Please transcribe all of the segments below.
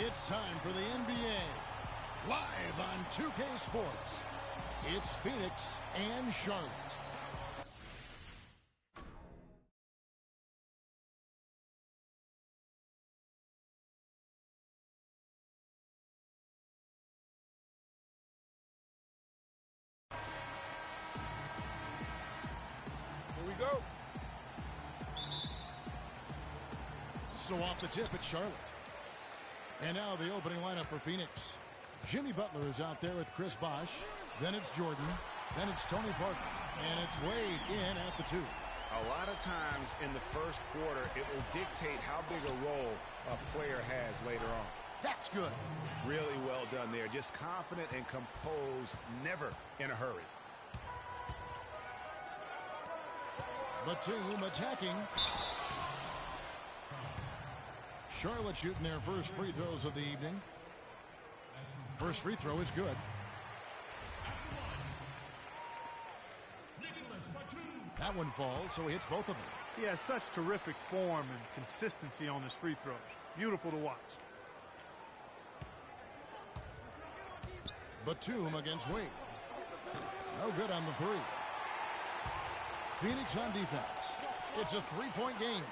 It's time for the NBA. Live on 2K Sports. It's Phoenix and Charlotte. Here we go. So off the tip, it's Charlotte. And now the opening lineup for Phoenix. Jimmy Butler is out there with Chris Bosh. Then it's Jordan. Then it's Tony Parker. And it's Wade in at the 2. A lot of times in the first quarter, it will dictate how big a role a player has later on. That's good. Really well done there. Just confident and composed, never in a hurry. Batum attacking. Charlotte shooting their first free throws of the evening. First free throw is good. That one falls, so he hits both of them. He has such terrific form and consistency on his free throws. Beautiful to watch. Batum against Wade. No good on the 3. Phoenix on defense. It's a 3-point game.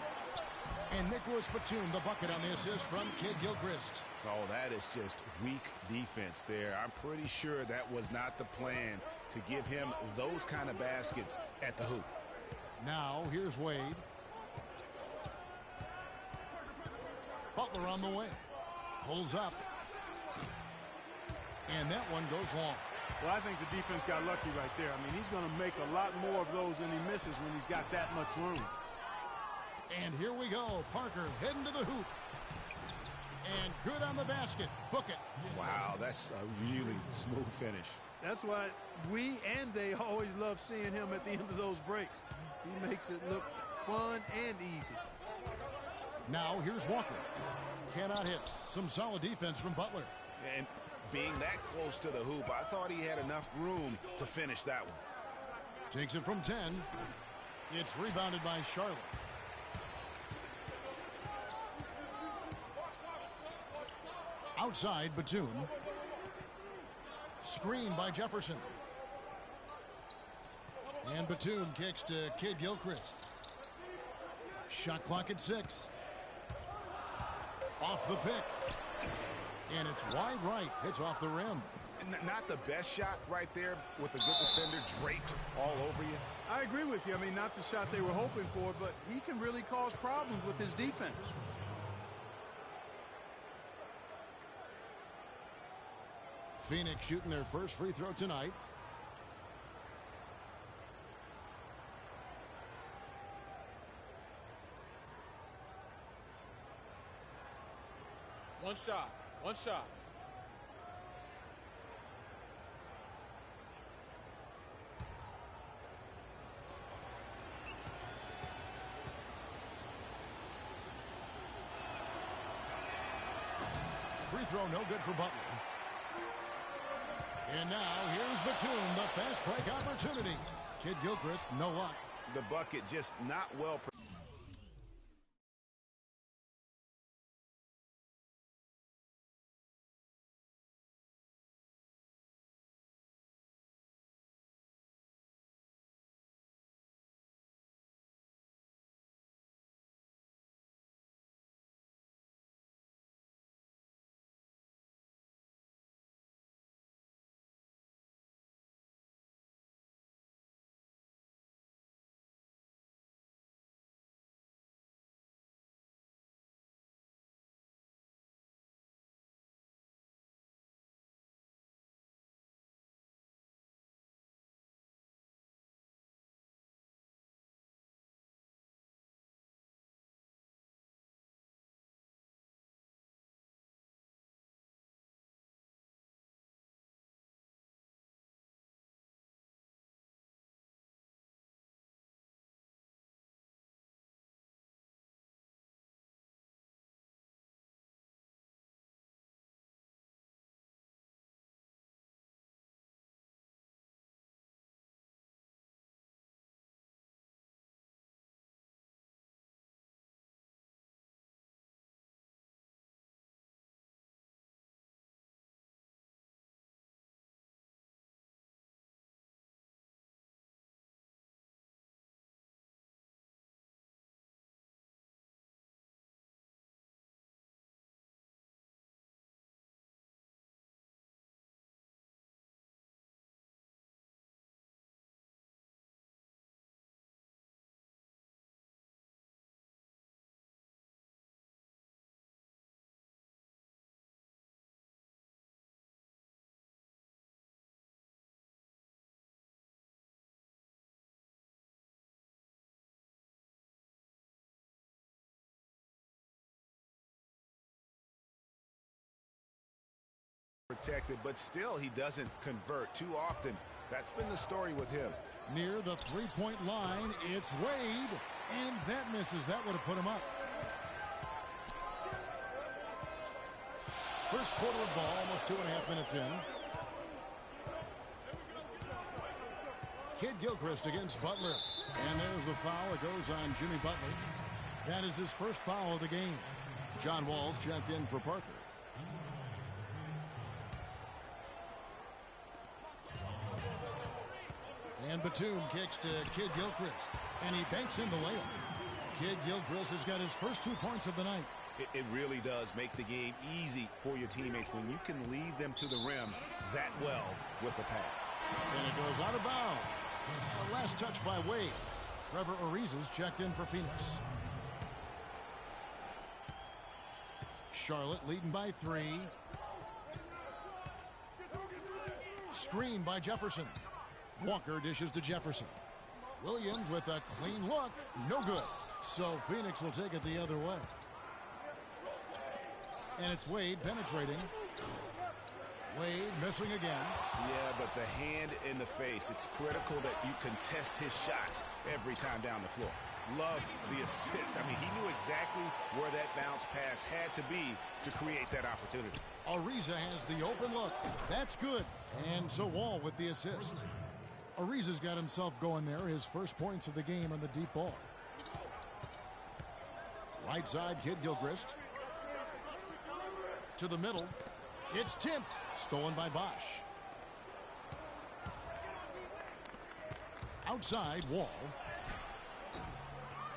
And Nicholas Batum, the bucket on the assist from Kid Gilchrist. Oh, that is just weak defense there. I'm pretty sure that was not the plan to give him those kind of baskets at the hoop. Now, here's Wade. Butler on the way. Pulls up. And that one goes long. Well, I think the defense got lucky right there. I mean, he's going to make a lot more of those than he misses when he's got that much room. And here we go. Parker heading to the hoop. And good on the basket. Book it. Wow, that's a really smooth finish. That's why we and they always love seeing him at the end of those breaks. He makes it look fun and easy. Now here's Walker. Cannot hit. Some solid defense from Butler. And being that close to the hoop, I thought he had enough room to finish that one. Takes it from 10. It's rebounded by Charlotte. Outside, Batum. Screen by Jefferson. And Batum kicks to Kid Gilchrist. Shot clock at 6. Off the pick. And it's wide right. Hits off the rim. Not the best shot right there with a good defender draped all over you. I agree with you. I mean, not the shot they were hoping for, but he can really cause problems with his defense. Phoenix shooting their first free throw tonight. One shot. One shot. Free throw no good for Butler. And now here's Batum, the fast break opportunity. Kid Gilchrist, no luck. The bucket just not well protected, but still he doesn't convert too often. That's been the story with him. Near the three-point line, it's Wade, and that misses. That would have put him up. First quarter of ball, almost 2.5 minutes in. Kid Gilchrist against Butler. And there's the foul. It goes on Jimmy Butler. That is his first foul of the game. John Wall's checked in for Parker. And Batum kicks to Kid Gilchrist. And he banks in the layup. Kid Gilchrist has got his first 2 points of the night. It really does make the game easy for your teammates when you can lead them to the rim that well with the pass. And it goes out of bounds. Last touch by Wade. Trevor Ariza's checked in for Phoenix. Charlotte leading by 3. Screen by Jefferson. Walker dishes to Jefferson. Williams with a clean look. No good. So Phoenix will take it the other way. And it's Wade penetrating. Wade missing again. Yeah, but the hand in the face. It's critical that you contest his shots every time down the floor. Love the assist. I mean, he knew exactly where that bounce pass had to be to create that opportunity. Ariza has the open look. That's good. And so Wall with the assist. Ariza's got himself going there. His first points of the game on the deep ball. Right side, Kid Gilchrist. To the middle. It's tipped. Stolen by Bosch. Outside, Wall.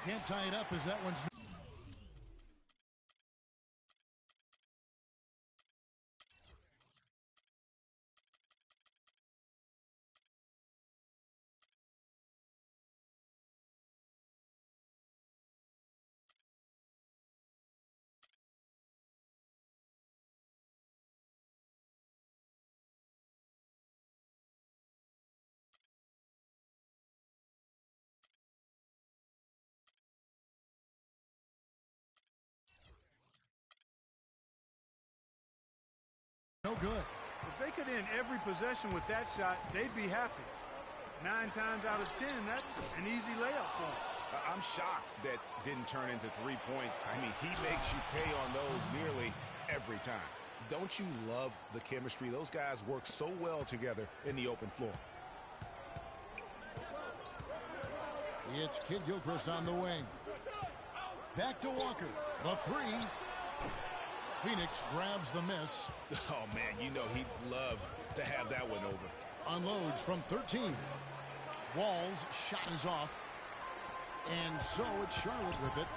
Can't tie it up as that one's... No good. If they could end every possession with that shot, they'd be happy. 9 times out of 10, that's an easy layup for them. I'm shocked that didn't turn into 3 points. I mean, he makes you pay on those nearly every time. Don't you love the chemistry? Those guys work so well together in the open floor. It's Kid Gilchrist on the wing. Back to Walker. The 3. Phoenix grabs the miss. Oh, man, you know he'd love to have that one over. Unloads from 13. Wall's shot is off. And so it's Charlotte with it.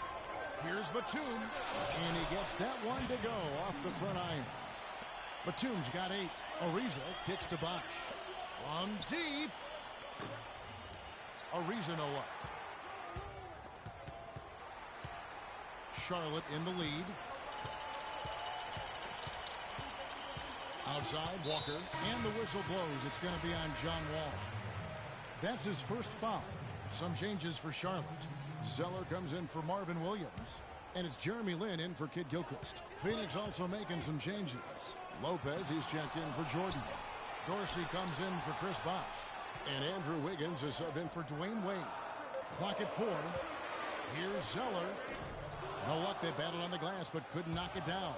Here's Batum. And he gets that one to go off the front iron. Batum's got 8. Ariza kicks to Bosch. From deep. Ariza no up. Charlotte in the lead. Outside, Walker, and the whistle blows. It's going to be on John Wall. That's his first foul. Some changes for Charlotte. Zeller comes in for Marvin Williams, and it's Jeremy Lin in for Kid Gilchrist. Phoenix also making some changes. Lopez, he's checked in for Jordan. Dorsey comes in for Chris Bosh, and Andrew Wiggins is sub in for Dwayne Wade. Clock at 4. Here's Zeller. No luck, they battled on the glass, but couldn't knock it down.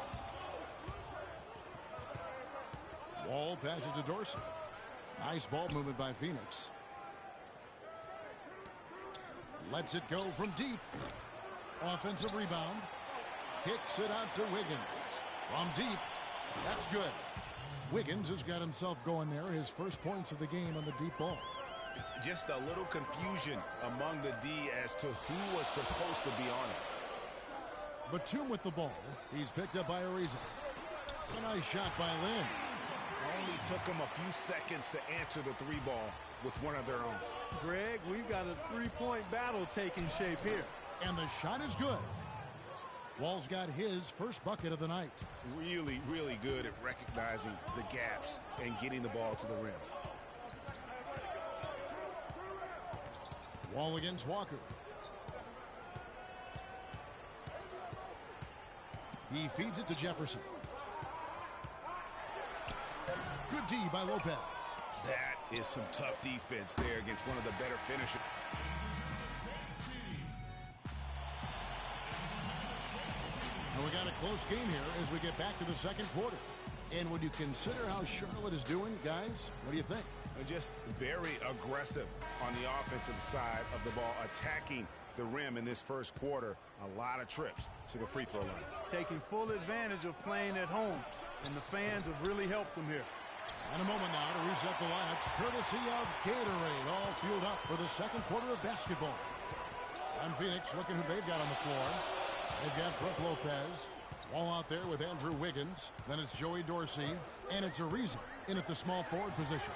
Wall passes to Dorsey. Nice ball movement by Phoenix. Lets it go from deep. Offensive rebound. Kicks it out to Wiggins. From deep. That's good. Wiggins has got himself going there. His first points of the game on the deep ball. Just a little confusion among the D as to who was supposed to be on it. Batum with the ball. He's picked up by Ariza. A nice shot by Lin. Only took them a few seconds to answer the 3 ball with one of their own. Greg, we've got a 3-point battle taking shape here. And the shot is good. Wall's got his first bucket of the night. Really, really good at recognizing the gaps and getting the ball to the rim. Wall against Walker. He feeds it to Jefferson. Good D by Lopez. That is some tough defense there against one of the better finishers. And we got a close game here as we get back to the second quarter. And when you consider how Charlotte is doing, guys, what do you think? Just very aggressive on the offensive side of the ball, attacking the rim in this first quarter. A lot of trips to the free throw line. Taking full advantage of playing at home, and the fans have really helped them here. And a moment now to reset the lineups, courtesy of Gatorade, all fueled up for the second quarter of basketball. And Phoenix looking who they've got on the floor. They've got Brook Lopez, all out there with Andrew Wiggins. Then it's Joey Dorsey, and it's Ariza in at the small forward position.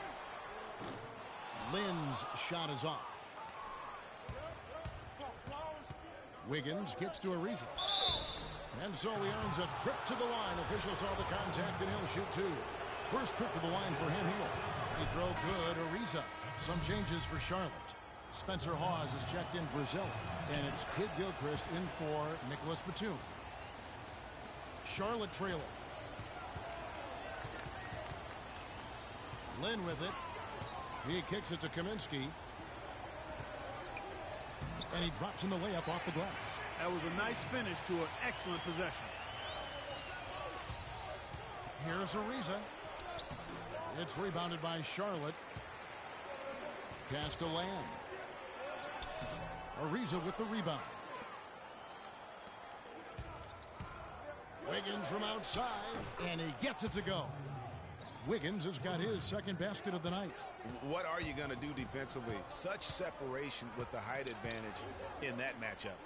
Lynn's shot is off. Wiggins gets to Ariza. And so he earns a trip to the line. Official saw the contact, and he'll shoot two. First trip to the line for him here. He throw good, Ariza. Some changes for Charlotte. Spencer Hawes is checked in for Zilla. And it's Kid Gilchrist in for Nicholas Batum. Charlotte trailing. Lynn with it. He kicks it to Kaminsky. And he drops in the layup off the glass. That was a nice finish to an excellent possession. Here's Ariza. It's rebounded by Charlotte. Pass to Lamb. Ariza with the rebound. Wiggins from outside, and he gets it to go. Wiggins has got his second basket of the night. What are you going to do defensively? Such separation with the height advantage in that matchup.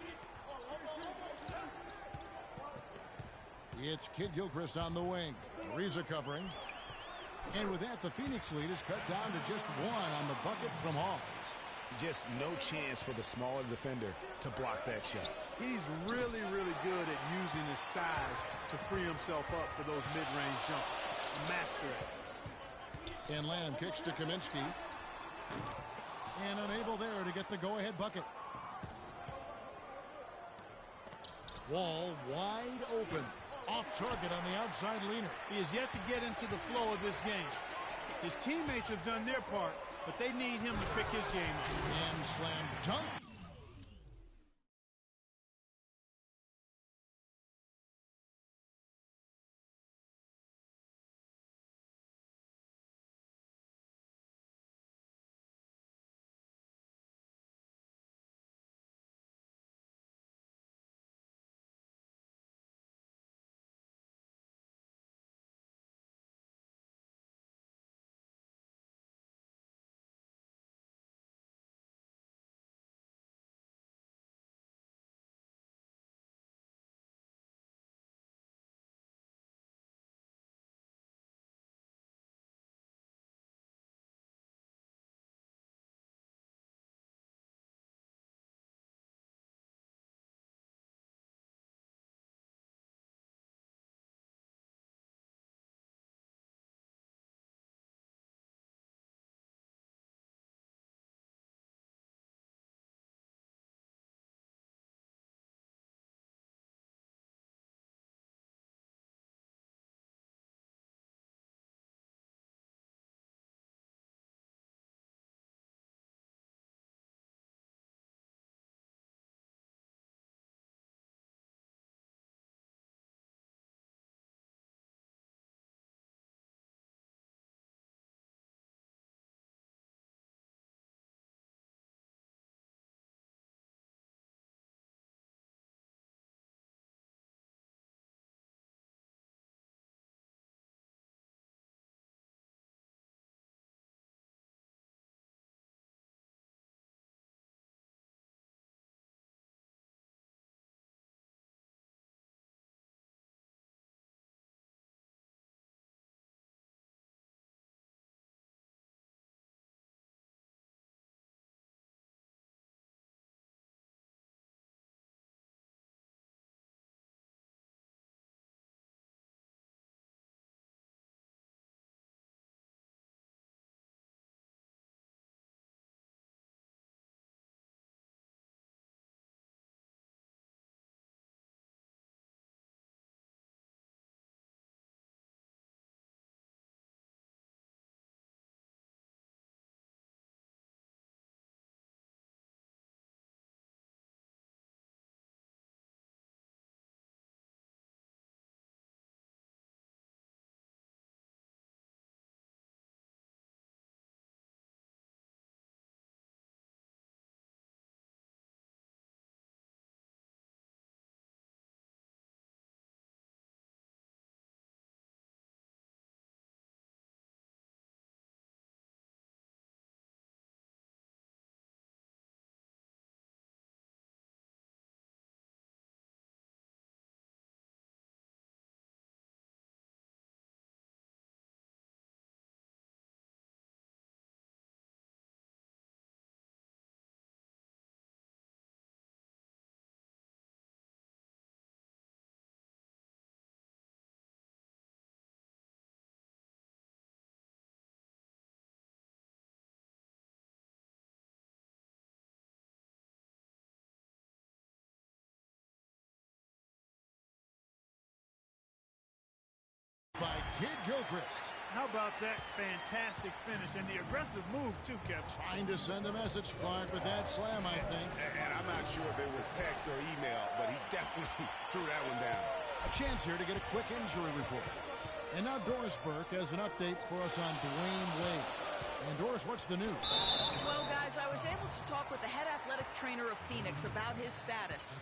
It's Kid Gilchrist on the wing. Ariza covering. And with that, the Phoenix lead is cut down to just one on the bucket from Hawes. Just no chance for the smaller defender to block that shot. He's really, really good at using his size to free himself up for those mid-range jumpers. Master it. And Lamb kicks to Kaminsky. And unable there to get the go-ahead bucket. Wall wide open. Off target on the outside leaner. He has yet to get into the flow of this game. His teammates have done their part, but they need him to pick his game up. And slam dunk. Kid Gilchrist. How about that fantastic finish and the aggressive move, too, Kevin? Trying to send a message, Clark, with that slam, I think. And I'm not sure if it was text or email, but he definitely threw that one down. A chance here to get a quick injury report. And now Doris Burke has an update for us on Dwayne Wade. And Doris, what's the news? Well, guys, I was able to talk with the head athletic trainer of Phoenix about his status.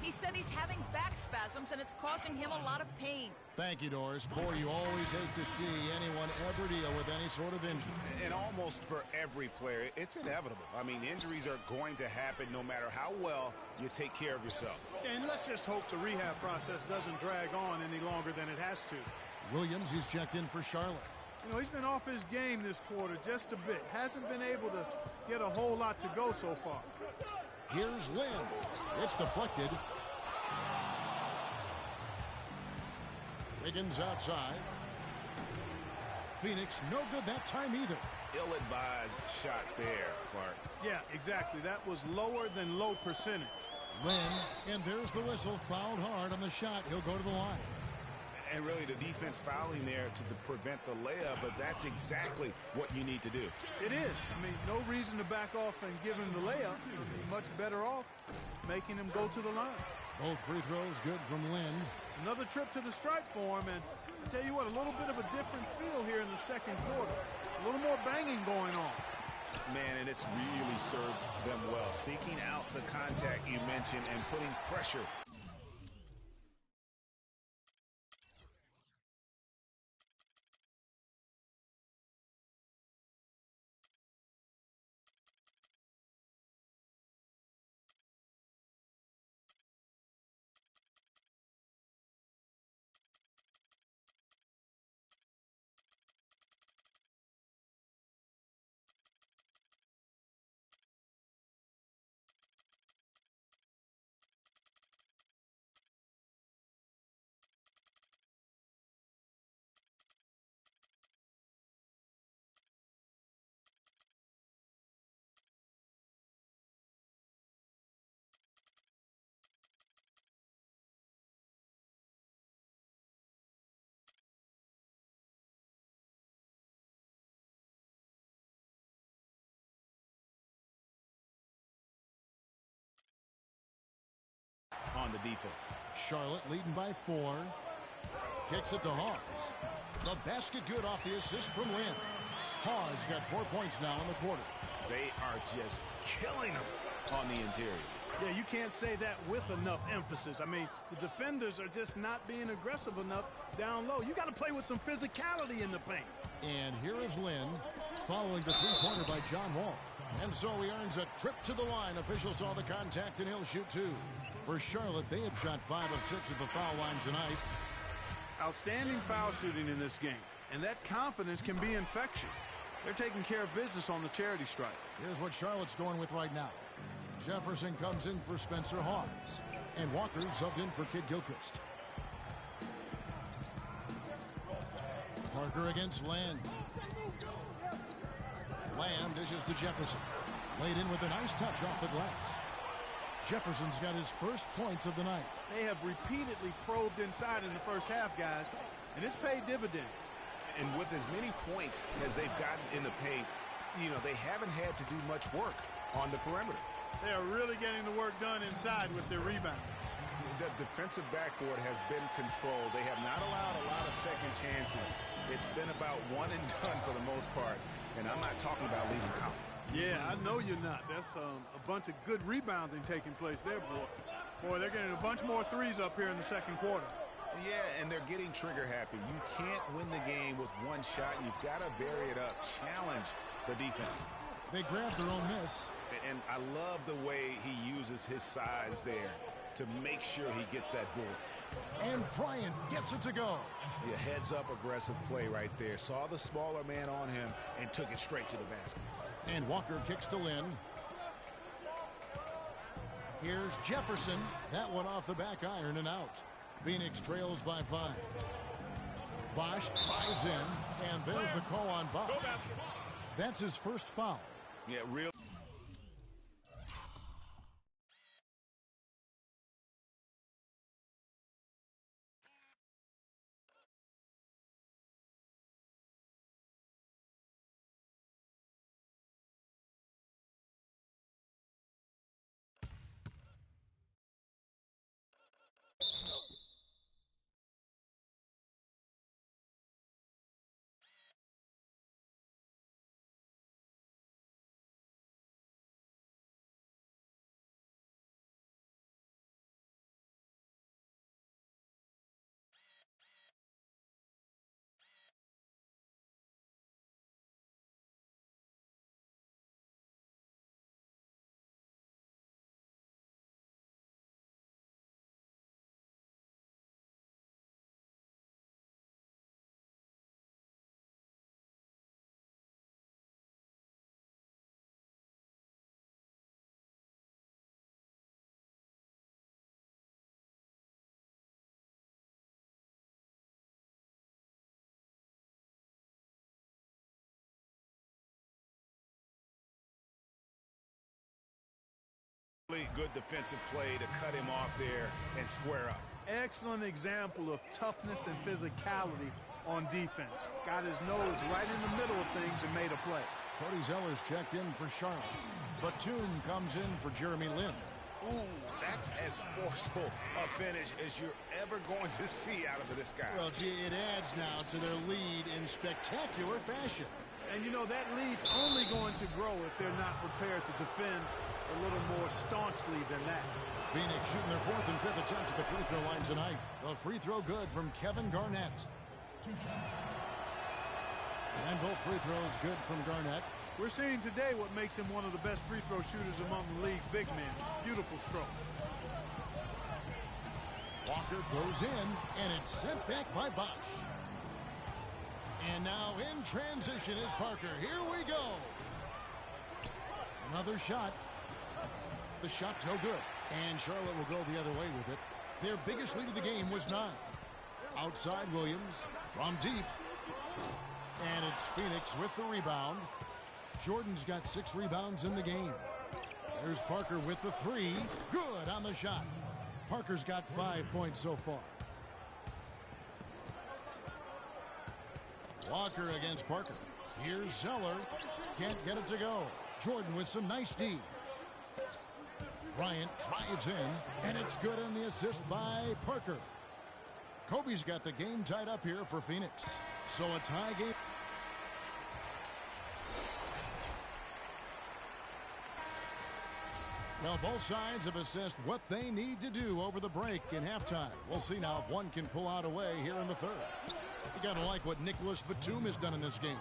He said he's having back spasms and it's causing him a lot of pain. Thank you, Doris. Boy, you always hate to see anyone ever deal with any sort of injury. And almost for every player, it's inevitable. I mean, injuries are going to happen no matter how well you take care of yourself. And let's just hope the rehab process doesn't drag on any longer than it has to. Williams, he's checked in for Charlotte. You know, he's been off his game this quarter just a bit. Hasn't been able to get a whole lot to go so far. Here's Lynn. It's deflected. Wiggins outside. Phoenix, no good that time either. Ill-advised shot there, Clark. Yeah, exactly. That was lower than low percentage. Lynn, and there's the whistle. Fouled hard on the shot. He'll go to the line. And really, the defense fouling there to prevent the layup, but that's exactly what you need to do. It is. I mean, no reason to back off and give him the layup. He'd be much better off making him go to the line. Both free throws good from Lynn. Another trip to the stripe for him, and I tell you what, a little bit of a different feel here in the second quarter. A little more banging going on. Man, and it's really served them well. Seeking out the contact you mentioned and putting pressure. On the defense. Charlotte leading by 4. Kicks it to Hawes. The basket good off the assist from Lynn. Hawes got 4 points now in the quarter. They are just killing them on the interior. Yeah, you can't say that with enough emphasis. I mean, the defenders are just not being aggressive enough down low. You got to play with some physicality in the paint. And here is Lynn following the three-pointer by John Wall. And so he earns a trip to the line. Officials saw the contact, and he'll shoot 2. For Charlotte, they have shot 5 of 6 at the foul line tonight. Outstanding foul shooting in this game. And that confidence can be infectious. They're taking care of business on the charity stripe. Here's what Charlotte's going with right now. Jefferson comes in for Spencer Hawes. And Walker subbed in for Kid Gilchrist. Parker against Land. Lamb dishes to Jefferson. Laid in with a nice touch off the glass. Jefferson's got his first points of the night. They have repeatedly probed inside in the first half, guys, and it's paid dividends. And with as many points as they've gotten in the paint, you know, they haven't had to do much work on the perimeter. They are really getting the work done inside with their rebound. The defensive backboard has been controlled. They have not allowed a lot of second chances. It's been about one and done for the most part, and I'm not talking about leaving count. Yeah, I know you're not. That's a bunch of good rebounding taking place there, boy. Boy, they're getting a bunch more threes up here in the second quarter. Yeah, and they're getting trigger happy. You can't win the game with one shot. You've got to vary it up, challenge the defense. They grab their own miss. And I love the way he uses his size there to make sure he gets that board. And Bryant gets it to go. Yeah, heads-up aggressive play right there. Saw the smaller man on him and took it straight to the basket. And Walker kicks to Lynn. Here's Jefferson. That one off the back iron and out. Phoenix trails by 5. Bosch drives in, and there's the call on Bosch. That's his first foul. Yeah, real. Good defensive play to cut him off there and square up. Excellent example of toughness and physicality on defense. Got his nose right in the middle of things and made a play. Cody Zeller's checked in for Charlotte. Batum comes in for Jeremy Lin. Ooh, that's as forceful a finish as you're ever going to see out of this guy. Well, gee, it adds now to their lead in spectacular fashion. And, you know, that lead's only going to grow if they're not prepared to defend a little more staunchly than that. Phoenix shooting their 4th and 5th attempts at the free throw line tonight. The free throw good from Kevin Garnett. And both free throws good from Garnett. We're seeing today what makes him one of the best free throw shooters among the league's big men. Beautiful stroke. Walker goes in, and it's sent back by Bosch. And now in transition is Parker. Here we go. Another shot. The shot no good. And Charlotte will go the other way with it. Their biggest lead of the game was 9. Outside Williams from deep. And it's Phoenix with the rebound. Jordan's got 6 rebounds in the game. There's Parker with the 3. Good on the shot. Parker's got 5 points so far. Walker against Parker. Here's Zeller. Can't get it to go. Jordan with some nice D. Bryant drives in, and it's good on the assist by Parker. Kobe's got the game tied up here for Phoenix. So a tie game. Well, both sides have assessed what they need to do over the break in halftime. We'll see now if one can pull out a way here in the 3rd. You got to like what Nicholas Batum has done in this game.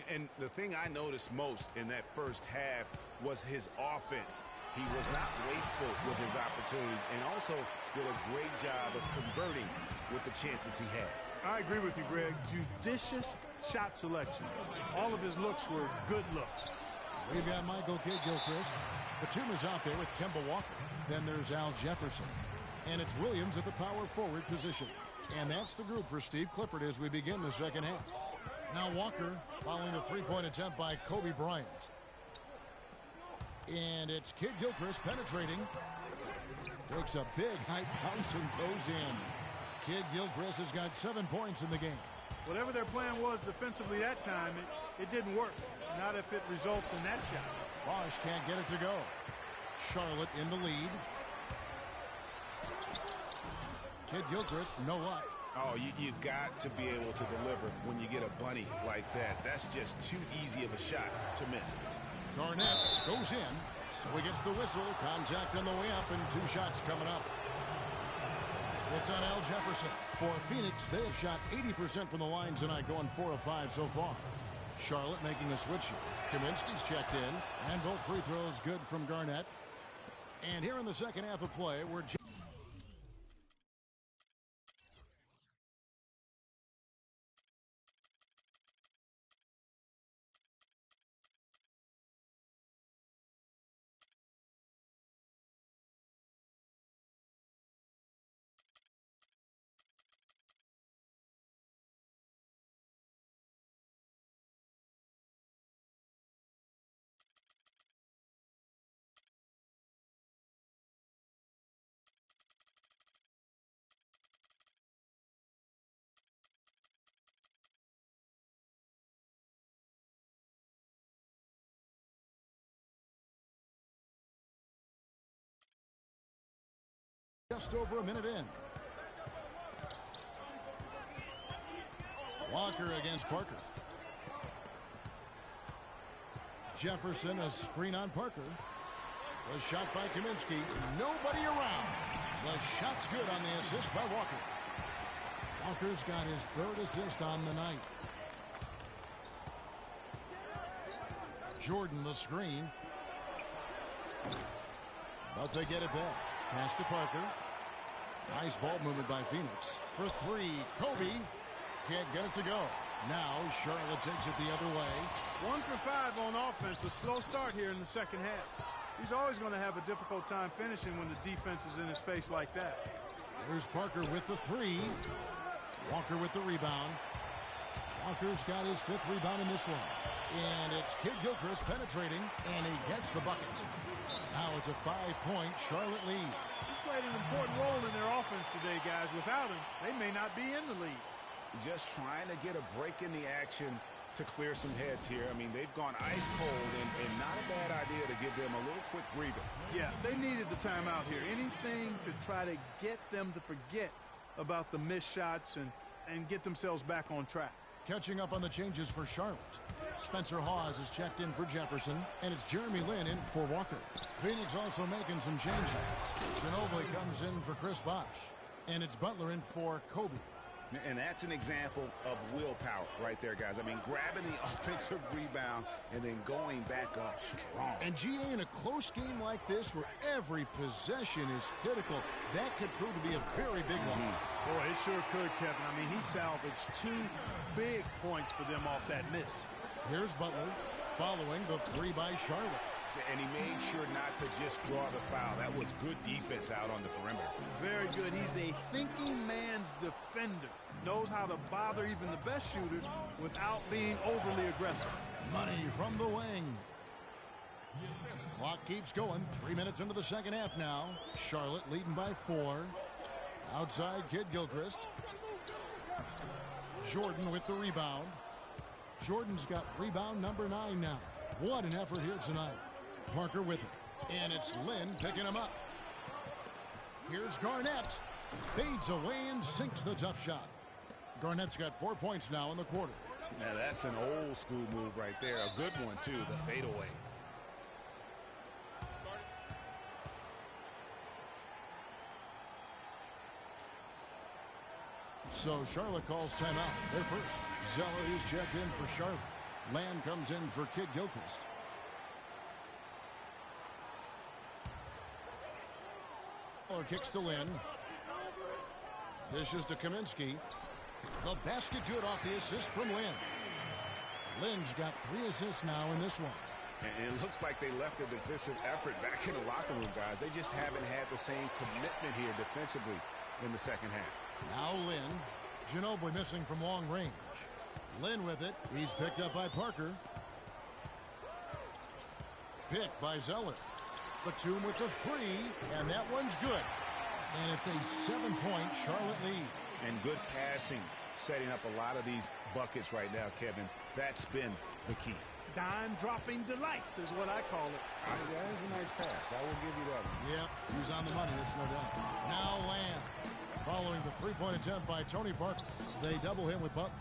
And the thing I noticed most in that first half was his offense. He was not wasteful with his opportunities and also did a great job of converting with the chances he had. I agree with you, Greg. Judicious shot selection. All of his looks were good looks. We've got Michael Kidd-Gilchrist. Batum is out there with Kemba Walker. Then there's Al Jefferson. And it's Williams at the power forward position. And that's the group for Steve Clifford as we begin the second half. Now Walker following a 3-point attempt by Kobe Bryant. And it's Kidd-Gilchrist penetrating. Takes a big high bounce and goes in. Kidd-Gilchrist has got 7 points in the game. Whatever their plan was defensively that time, it didn't work. Not if it results in that shot. Bosch can't get it to go. Charlotte in the lead. Kid Gilchrist, no luck. Oh, you've got to be able to deliver when you get a bunny like that. That's just too easy of a shot to miss. Garnett goes in, so he gets the whistle. Contact on the way up, and 2 shots coming up. It's on Al Jefferson. For Phoenix, they have shot 80% from the line tonight, going 4 of 5 so far. Charlotte making a switch here. Kaminsky's checked in, and both free throws good from Garnett. And here in the second half of play, we're just over a minute in. Walker against Parker. Jefferson, a screen on Parker. The shot by Kaminsky. Nobody around. The shot's good on the assist by Walker. Walker's got his 3rd assist on the night. Jordan, the screen. But they get it back. Pass to Parker. Nice ball movement by Phoenix. For 3, Kobe. Can't get it to go. Now Charlotte takes it the other way. 1 for 5 on offense. A slow start here in the second half. He's always going to have a difficult time finishing when the defense is in his face like that. Here's Parker with the 3. Walker with the rebound. Walker's got his 5th rebound in this one. And it's Kid Gilchrist penetrating, and he gets the bucket. Now it's a 5-point Charlotte lead. He's played an important role in their offense today, guys. Without him, they may not be in the lead. Just trying to get a break in the action to clear some heads here. I mean, they've gone ice cold, and not a bad idea to give them a little quick breather. Yeah, they needed the timeout here. Anything to try to get them to forget about the missed shots and get themselves back on track. Catching up on the changes for Charlotte. Spencer Hawes is checked in for Jefferson, and it's Jeremy Lin in for Walker. Phoenix also making some changes. Ginobili comes in for Chris Bosh, and it's Butler in for Kobe. And that's an example of willpower right there, guys. I mean, grabbing the offensive rebound and then going back up strong. And GA, in a close game like this where every possession is critical, that could prove to be a very big one. Boy, it sure could, Kevin. I mean, he salvaged 2 big points for them off that miss. Here's Butler following the 3 by Charlotte. And he made sure not to just draw the foul. That was good defense out on the perimeter. Very good. He's a thinking man's defender. Knows how to bother even the best shooters without being overly aggressive. Money from the wing. Clock keeps going. 3 minutes into the second half now. Charlotte leading by 4. Outside, Kid Gilchrist. Jordan with the rebound. Jordan's got rebound number 9 now. What an effort here tonight. Parker with it. And it's Lin picking him up. Here's Garnett. Fades away and sinks the tough shot. Garnett's got 4 points now in the quarter. Now that's an old school move right there. A good one, too, the fadeaway. So Charlotte calls timeout. They're first. Zeller is checked in for Charlotte. Land comes in for Kid Gilchrist. Kicks to Lin. Dishes to Kaminsky. The basket good off the assist from Lin. Lin's got 3 assists now in this one. And it looks like they left their defensive effort back in the locker room, guys. They just haven't had the same commitment here defensively in the second half. Now Lin. Ginobili missing from long range. Lin with it. He's picked up by Parker. Picked by Zeller. Batum with the 3, and that one's good. And it's a 7-point Charlotte lead. And good passing setting up a lot of these buckets right now, Kevin. That's been the key. Dime-dropping delights is what I call it. That is a nice pass. I will give you that one. Yep, he was on the money, that's no doubt. Now Lamb. Following the three-point attempt by Tony Parker, they double him with Butler.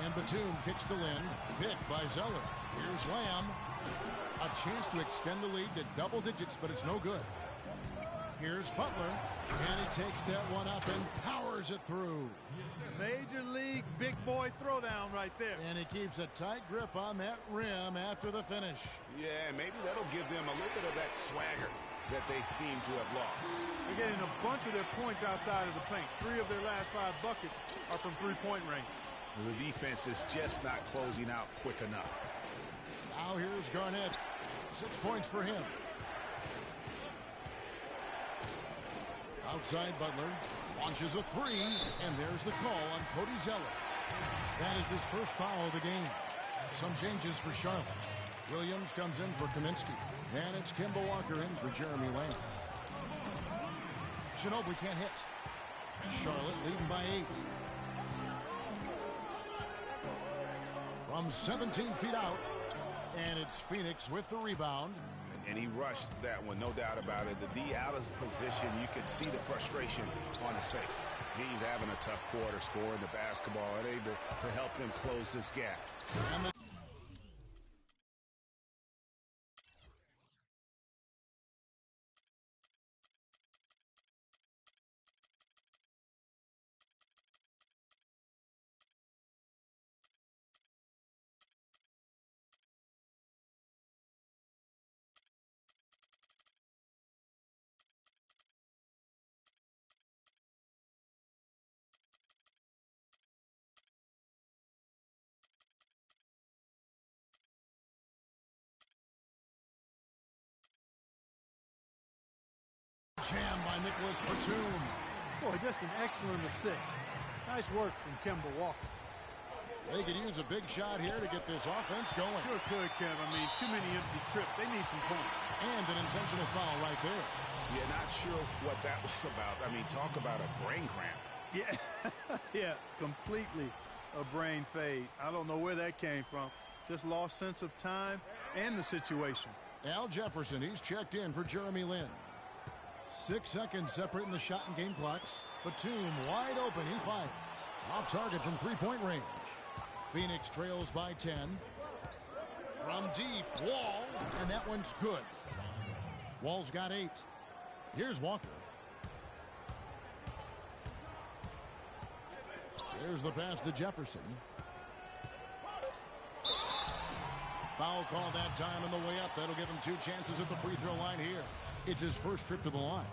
And Batum kicks to Lynn. Picked by Zeller. Here's Lamb. A chance to extend the lead to double digits, but it's no good. Here's Butler. And he takes that one up and powers it through. Major league big boy throwdown right there. And he keeps a tight grip on that rim after the finish. Yeah, maybe that'll give them a little bit of that swagger that they seem to have lost. They're getting a bunch of their points outside of the paint. 3 of their last 5 buckets are from three-point range. The defense is just not closing out quick enough. Now here's Garnett. 6 points for him. Outside Butler. Launches a 3. And there's the call on Cody Zeller. That is his first foul of the game. Some changes for Charlotte. Williams comes in for Kaminsky. And it's Kemba Walker in for Jeremy Lamb. Ginobili can't hit. Charlotte leading by 8. From 17 feet out. And it's Phoenix with the rebound. And he rushed that one, no doubt about it. The D out of position, you could see the frustration on his face. He's having a tough quarter, scoring the basketball, and able to help them close this gap. And the jam by Nicholas Batum. Boy, just an excellent assist. Nice work from Kemba Walker. They could use a big shot here to get this offense going. Sure could, Kev. I mean, too many empty trips. They need some points. And an intentional foul right there. Yeah, not sure what that was about. I mean, talk about a brain cramp. Yeah, yeah, completely a brain fade. I don't know where that came from. Just lost sense of time and the situation. Al Jefferson, he's checked in for Jeremy Lin. 6 seconds separating the shot and game clocks. Batum wide open, he fires. Off target from three-point range. Phoenix trails by 10. From deep, Wall, and that one's good. Wall's got 8. Here's Walker. There's the pass to Jefferson. Foul call that time on the way up. That'll give him 2 chances at the free throw line here. It's his first trip to the line.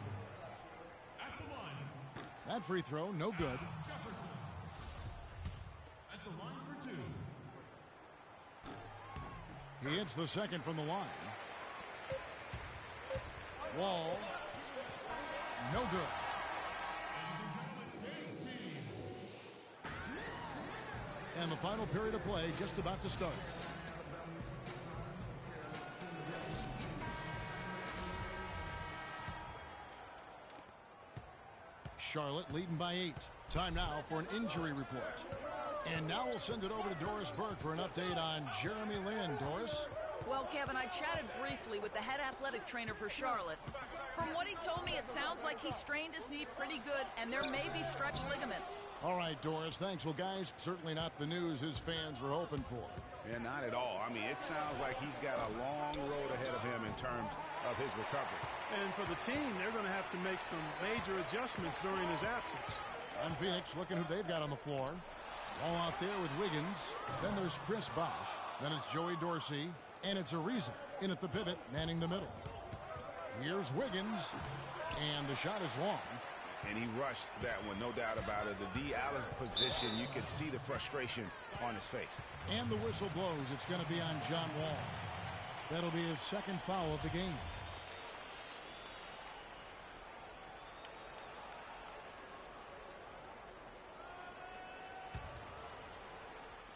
That free throw, no good. Jefferson at the line for 2. He hits the second from the line. Wall, no good. And the final period of play just about to start. Charlotte leading by 8. Time now for an injury report. And now we'll send it over to Doris Burke for an update on Jeremy Lin. Doris? Well, Kevin, I chatted briefly with the head athletic trainer for Charlotte. From what he told me, it sounds like he strained his knee pretty good, and there may be stretched ligaments. All right, Doris, thanks. Well, guys, certainly not the news his fans were hoping for. Yeah, not at all. I mean, it sounds like he's got a long road ahead of him in terms of his recovery. And for the team, they're going to have to make some major adjustments during his absence. And Phoenix looking who they've got on the floor. All out there with Wiggins. Then there's Chris Bosh. Then it's Joey Dorsey. And it's Ariza in at the pivot, manning the middle. Here's Wiggins. And the shot is long. And he rushed that one, no doubt about it. The D out of position, you could see the frustration on his face. And the whistle blows. It's going to be on John Wall. That'll be his second foul of the game.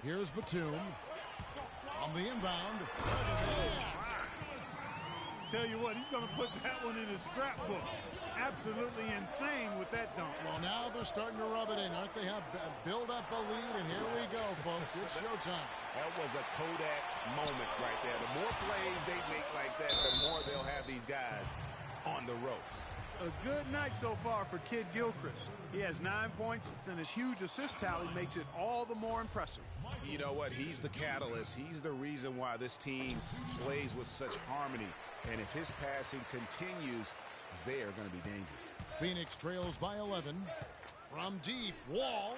Here's Batum on the inbound. Tell you what, he's going to put that one in his scrapbook. Absolutely insane with that dunk. Well, now they're starting to rub it in, aren't they? Have build up a lead, and here we go, folks. It's showtime. That was a Kodak moment right there. The more plays they make like that, the more they'll have these guys on the ropes. A good night so far for Kid Gilchrist. He has 9 points, and his huge assist tally makes it all the more impressive. You know what? He's the catalyst. He's the reason why this team plays with such harmony. And if his passing continues, they are going to be dangerous. Phoenix trails by 11. From deep, Wall.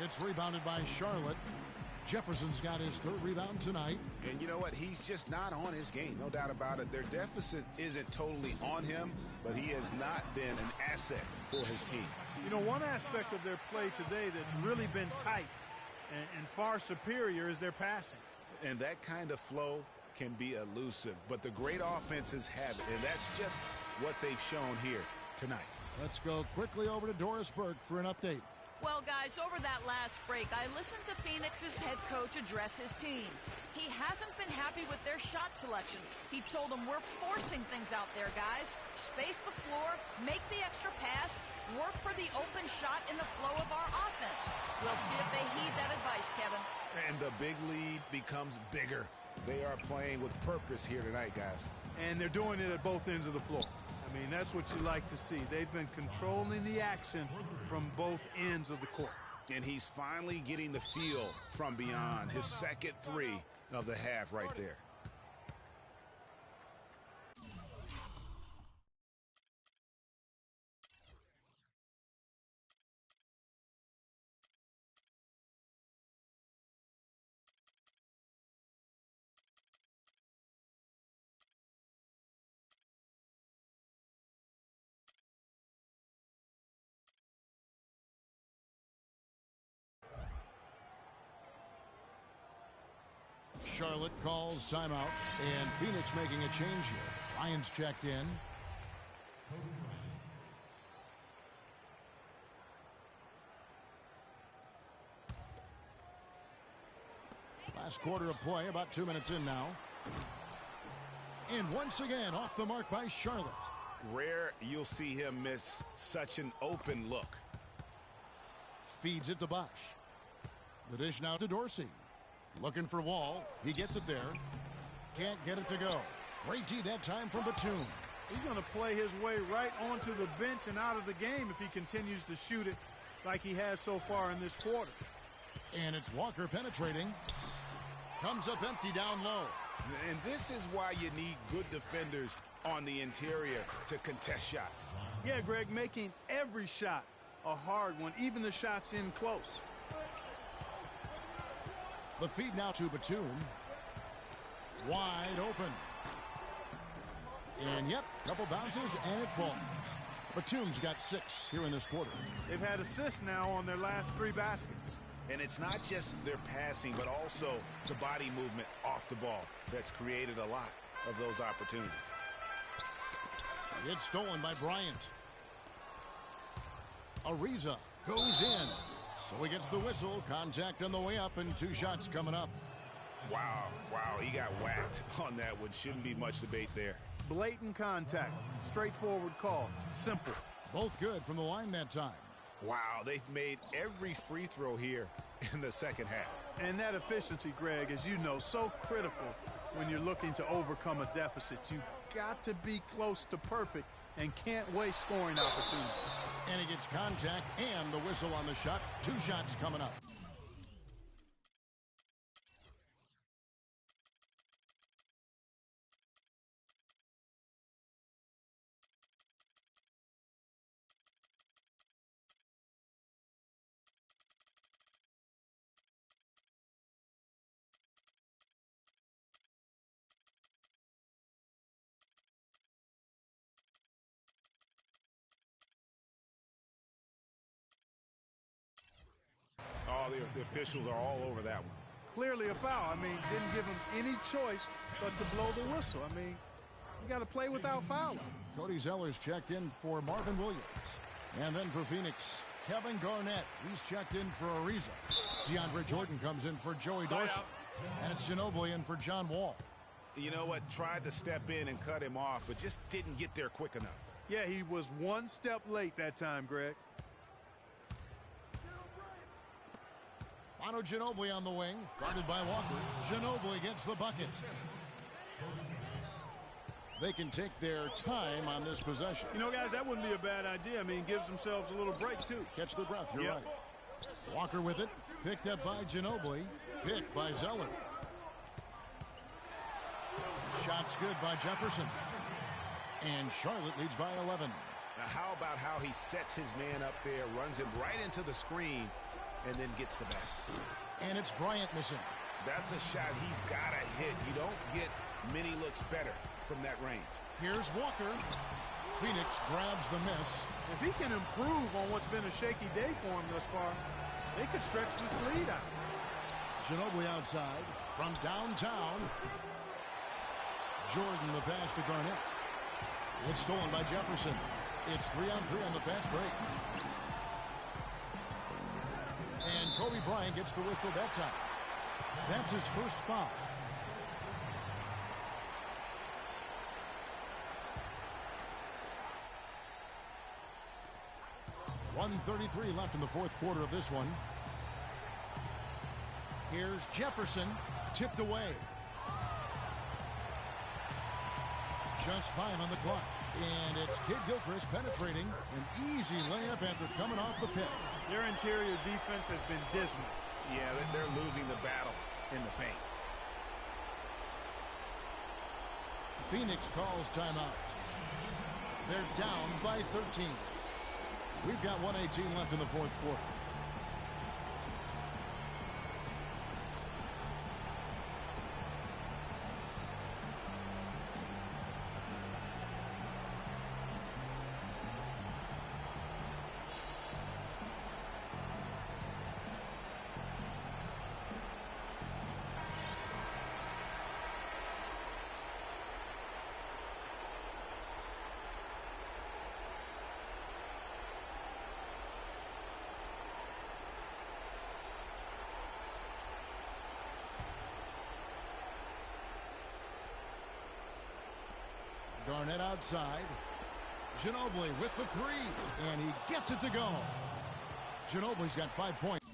It's rebounded by Charlotte. Jefferson's got his 3rd rebound tonight. And you know what? He's just not on his game, no doubt about it. Their deficit isn't totally on him, but he has not been an asset for his team. You know, one aspect of their play today that's really been tight and far superior is their passing. And that kind of flow can be elusive, but the great offenses have it, and that's just what they've shown here tonight. Let's go quickly over to Doris Burke for an update. Well, guys, over that last break, I listened to Phoenix's head coach address his team. He hasn't been happy with their shot selection. He told them, we're forcing things out there, guys. Space the floor, make the extra pass, work for the open shot in the flow of our offense. We'll see if they heed that advice, Kevin. And the big lead becomes bigger. They are playing with purpose here tonight, guys. And they're doing it at both ends of the floor. I mean, that's what you like to see. They've been controlling the action from both ends of the court. And he's finally getting the feel from beyond. His second 3 of the half right there. Charlotte calls timeout, and Phoenix making a change here. Lions checked in. Last quarter of play, about 2 minutes in now. And once again, off the mark by Charlotte. Rare you'll see him miss such an open look. Feeds it to Bosch. The dish now to Dorsey. Looking for Wall. He gets it there. Can't get it to go. Great D that time from Batum. He's going to play his way right onto the bench and out of the game if he continues to shoot it like he has so far in this quarter. And it's Walker penetrating. Comes up empty down low. And this is why you need good defenders on the interior to contest shots. Yeah, Greg, making every shot a hard one, even the shots in close. The feed now to Batum. Wide open. And yep, couple bounces and it falls. Batum's got 6 here in this quarter. They've had assists now on their last 3 baskets. And it's not just their passing, but also the body movement off the ball that's created a lot of those opportunities. It's stolen by Bryant. Ariza goes in. So he gets the whistle. Contact on the way up and 2 shots coming up. Wow, he got whacked on that one. Shouldn't be much debate there. Blatant contact. Straightforward call. Simple. Both good from the line that time. Wow, they've made every free throw here in the second half. And that efficiency, Greg, as you know, so critical when you're looking to overcome a deficit. You got to be close to perfect and can't waste scoring opportunities. And he gets contact and the whistle on the shot. 2 shots coming up. Oh, the officials are all over that one. Clearly a foul. I mean, didn't give him any choice but to blow the whistle. I mean, you got to play without fouling. Cody Zeller's checked in for Marvin Williams. And then for Phoenix, Kevin Garnett. He's checked in for Ariza. DeAndre Jordan comes in for Joey Dorsey. And it's Ginobili in for John Wall. You know what? Tried to step in and cut him off, but just didn't get there quick enough. Yeah, he was one step late that time, Greg. Manu Ginobili on the wing, guarded by Walker. Ginobili gets the bucket. They can take their time on this possession. You know, guys, that wouldn't be a bad idea. I mean, gives themselves a little break, too. Catch their breath, you're right. Walker with it, picked up by Ginobili, picked by Zeller. Shots good by Jefferson. And Charlotte leads by 11. Now, how about how he sets his man up there, runs him right into the screen, and then gets the basket. And it's Bryant missing. That's a shot he's got to hit. You don't get many looks better from that range. Here's Walker. Phoenix grabs the miss. If he can improve on what's been a shaky day for him thus far, they could stretch this lead out. Ginobili outside from downtown. Jordan the pass to Garnett. It's stolen by Jefferson. It's 3-on-3 on the fast break. And Kobe Bryant gets the whistle that time. That's his first foul. .133 left in the fourth quarter of this one. Here's Jefferson, tipped away. Just 5 on the clock. And it's Kid Gilchrist penetrating. An easy layup after coming off the pit. Their interior defense has been dismal. Yeah, they're losing the battle in the paint. Phoenix calls timeout. They're down by 13. We've got 1:18 left in the fourth quarter. Garnett outside. Ginobili with the three. And he gets it to go. Ginobili's got 5 points.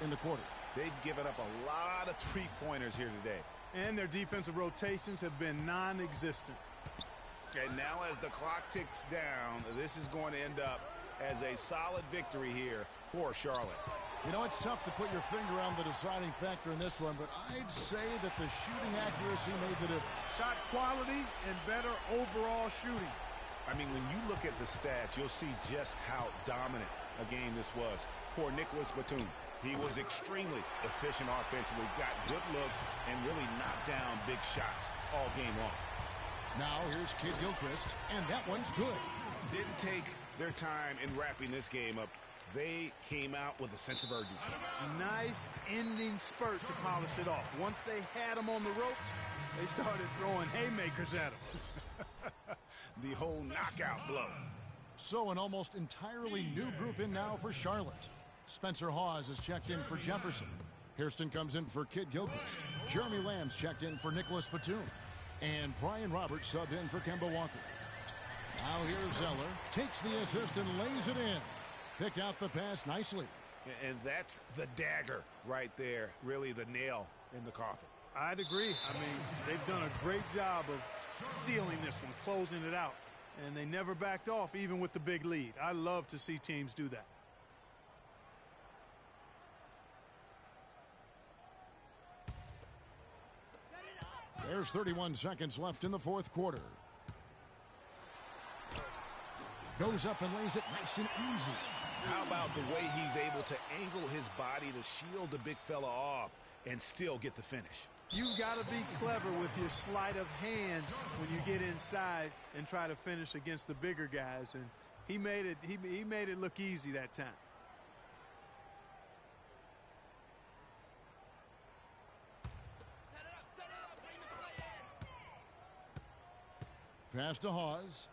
In the quarter. They've given up a lot of three-pointers here today. And their defensive rotations have been non-existent. And now as the clock ticks down, this is going to end up as a solid victory here for Charlotte. You know, it's tough to put your finger on the deciding factor in this one, but I'd say that the shooting accuracy made the difference. Shot quality and better overall shooting. I mean, when you look at the stats, you'll see just how dominant a game this was for Nicholas Batum. He was extremely efficient offensively, got good looks, and really knocked down big shots all game long. Now here's Kid Gilchrist, and that one's good. Didn't take their time in wrapping this game up. They came out with a sense of urgency. Nice ending spurt to polish it off. Once they had him on the ropes, they started throwing haymakers at him. The whole knockout blow. So an almost entirely new group in now for Charlotte. Spencer Hawes is checked in for Jefferson. Hairston comes in for Kid Gilchrist. Jeremy Lamb's checked in for Nicholas Batum. And Brian Roberts subbed in for Kemba Walker. Now here's Zeller. Takes the assist and lays it in. Picked out the pass nicely. And that's the dagger right there. Really the nail in the coffin. I'd agree. I mean, they've done a great job of sealing this one, closing it out. And they never backed off, even with the big lead. I love to see teams do that. There's 31 seconds left in the fourth quarter. Goes up and lays it nice and easy. How about the way he's able to angle his body to shield the big fella off and still get the finish? You've got to be clever with your sleight of hand when you get inside and try to finish against the bigger guys. And he made it look easy that time. Pass to Hawes.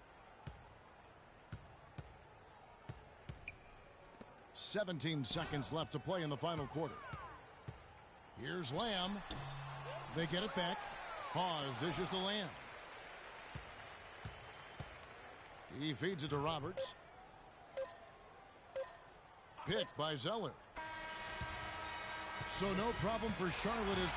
17 seconds left to play in the final quarter. Here's Lamb. They get it back. Hawes dishes to Lamb. He feeds it to Roberts. Picked by Zeller. So no problem for Charlotte as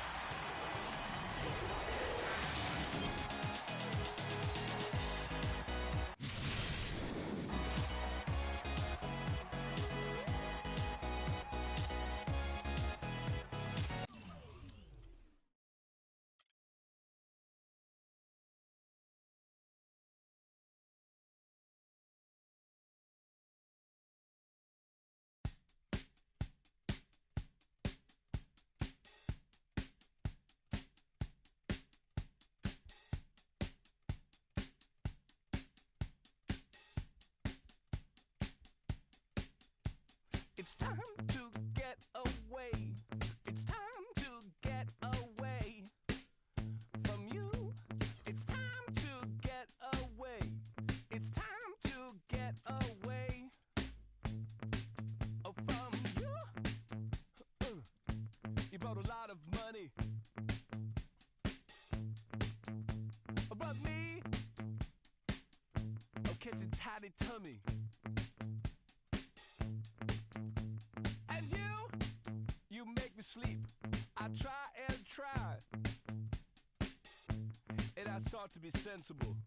It's time to get away. It's time to get away from you. It's time to get away. It's time to get away from you. You brought a lot of money. But me, I'm catching tiny tummy. You make me sleep. I try and try, and I start to be sensible.